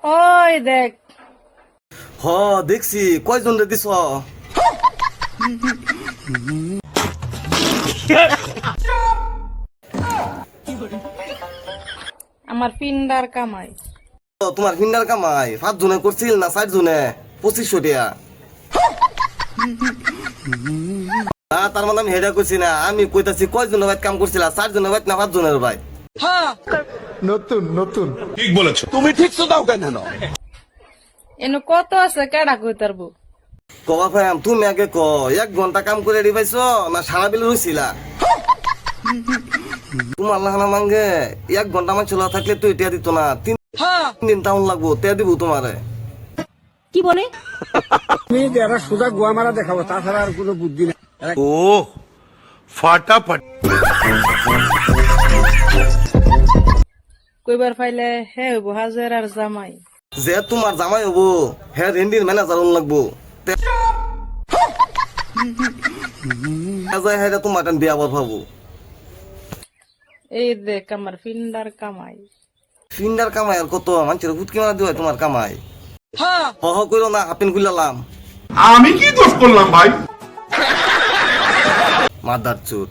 ওই দেখ। হ দেখছি, কয়জন রে দিছ? আমার পিন্ডার কামাই। তোমার ফিন্ডার কামাই 5 জনে করছিল না 4 জনে? 2500 টাকা। না তার মানে আমি হেডা করছি না, আমি কইতাছি কয়জনের বাইত কাম করছিল? 4 জনের বাইত না 5 জনের বাইত? নতুন নতুন ঠিক বলেছো, তুমি ঠিক তো দাও কেন? এনে কত আছে কেডা কই তারবো? কবা ফ্যাম তুমি আগে ক, 1 ঘন্টা কাম করে রেডি পাইছো না সারা বেলা রইছিলা? তোমার লাহানা মাঙ্গে 1 ঘন্টা মান চলা থাকলে তুই টিয়া দিত না। 3 দিন টাউন লাগবো, টিয়া দিব তোমারে। কি বলে? তুমি যারা সোজা গোয়া মারা দেখাবো, তাছাড়া আর কোনো বুদ্ধি নেই। ও ফাটাফাট। কইবার ফাইলে হে হইব হাজার আর জামাই। যে তোমার জামাই হবো হে রেন্ডির ম্যানেজার লাগবো। তোমার বিয়া বর ভাবো। এই দেখ আমার পিন্ডার কামাই। ফিন্ডার কামাই আর কত? মানুষের ফুটকি মারা দিও তোমার কামাই। হ হ কইরো না, হাপিন খুললাম। আমি কি দোষ করলাম ভাই? মাদার চোট।